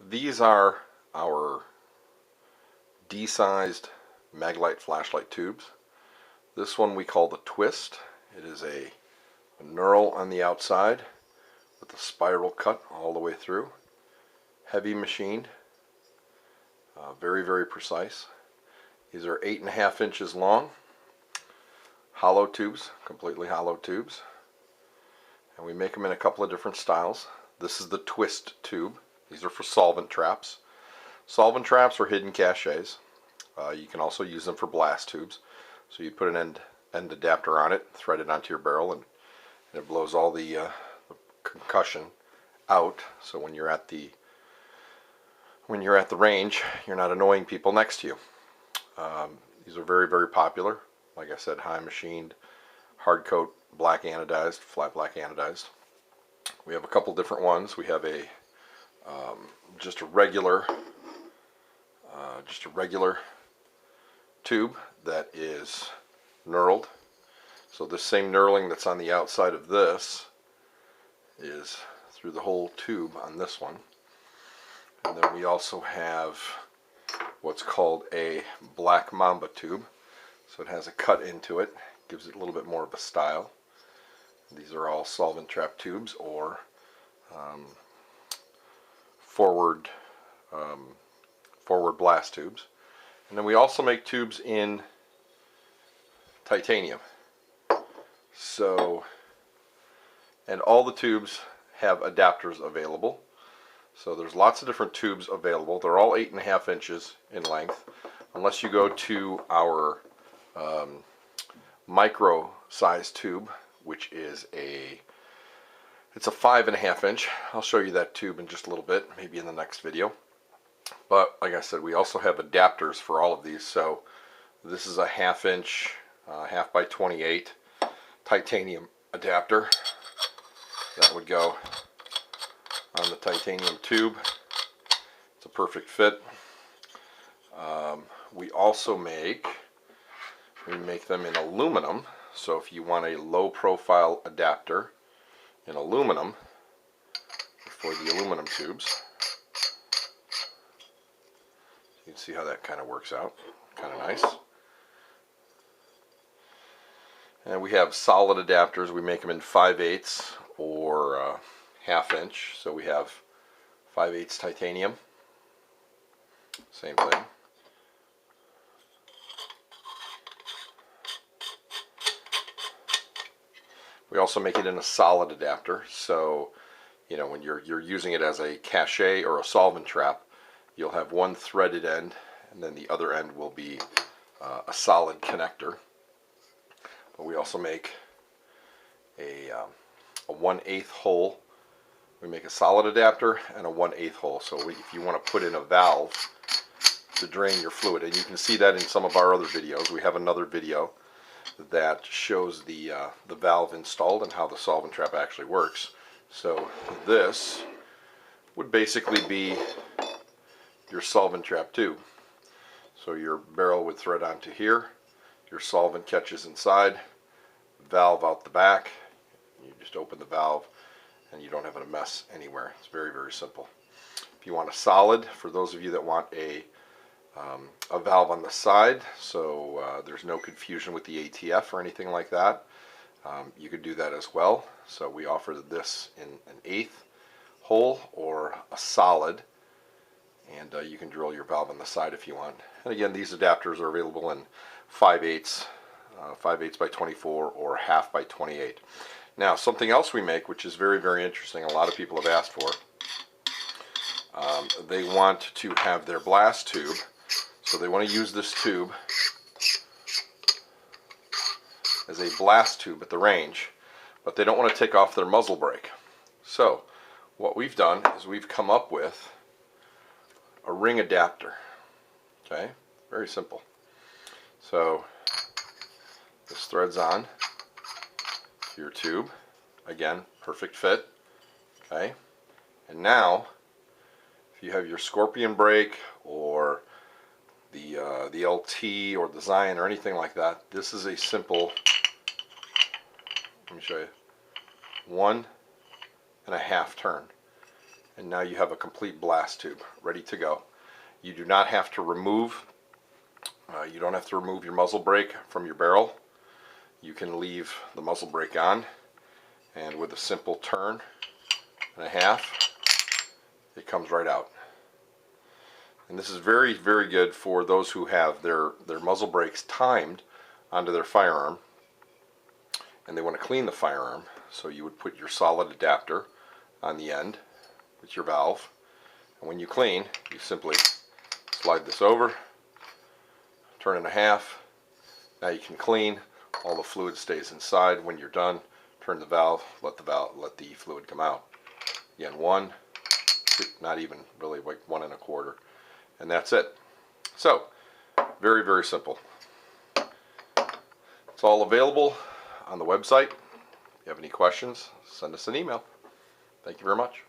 These are our D-sized Maglite flashlight tubes. This one we call the Twist. It is a knurl on the outside with a spiral cut all the way through. Heavy machined, very, very precise. These are 8.5 inches long, hollow tubes, completely hollow tubes. And we make them in a couple of different styles. This is the Twist tube. These are for solvent traps. Solvent traps are hidden caches. You can also use them for blast tubes. So you put an end adapter on it, thread it onto your barrel, and it blows all the concussion out. So when you're at the range, you're not annoying people next to you. These are very, very popular. Like I said, high machined, hard coat, black anodized, flat black anodized. We have a couple different ones. We have a just a regular tube that is knurled. So this same knurling that's on the outside of this is through the whole tube on this one. And then we also have what's called a black mamba tube. So it has a cut into it, gives it a little bit more of a style. These are all solvent trap tubes or forward blast tubes. And then we also make tubes in titanium. So, and all the tubes have adapters available. So there's lots of different tubes available. They're all 8.5 inches in length, unless you go to our micro size tube, which is it's a 5.5 inch. I'll show you that tube in just a little bit, maybe in the next video. But like I said, we also have adapters for all of these. So this is a 1/2 inch, 1/2 by 28 titanium adapter that would go on the titanium tube. It's a perfect fit. We also make them in aluminum. So if you want a low profile adapter in aluminum for the aluminum tubes, you can see how that kind of works out. Kind of nice. And we have solid adapters. We make them in 5/8 or 1/2 inch. So we have 5/8 titanium. Same thing. We also make it in a solid adapter. So, you know, when you're using it as a cache or a solvent trap, you'll have one threaded end, and then the other end will be a solid connector. But we also make a 1/8 hole. We make a solid adapter and a 1/8 hole. So if you want to put in a valve to drain your fluid, and you can see that in some of our other videos. We have another video that shows the valve installed and how the solvent trap actually works. So this would basically be your solvent trap tube. So your barrel would thread onto here, your solvent catches inside, valve out the back, you just open the valve and you don't have a mess anywhere. It's very, very simple. If you want a solid, for those of you that want a valve on the side, so there's no confusion with the ATF or anything like that, you could do that as well. So we offer this in an 1/8 hole or a solid, and you can drill your valve on the side if you want. And again, these adapters are available in 5/8, 5/8 by 24 or 1/2 by 28. Now, something else we make, which is very, very interesting, a lot of people have asked for, they want to have their blast tube. So they want to use this tube as a blast tube at the range, but they don't want to take off their muzzle brake. So what we've done is we've come up with a ring adapter. Okay, very simple. So this threads on to your tube. Again, perfect fit. Okay, and now if you have your Scorpion brake or the LT or the Zion or anything like that, this is a simple, let me show you, 1.5 turn, and now you have a complete blast tube ready to go. You do not have to remove, you don't have to remove your muzzle brake from your barrel. You can leave the muzzle brake on, and with a simple turn and a half, it comes right out. And this is very, very good for those who have their muzzle brakes timed onto their firearm and they want to clean the firearm. So you would put your solid adapter on the end with your valve, and when you clean, you simply slide this over, turn it in half. Now you can clean. All the fluid stays inside. When you're done, turn the valve, let the fluid come out. Again, one, two, not even really, like 1 1/4. And that's it. So, very, very simple. It's all available on the website. If you have any questions, send us an email. Thank you very much.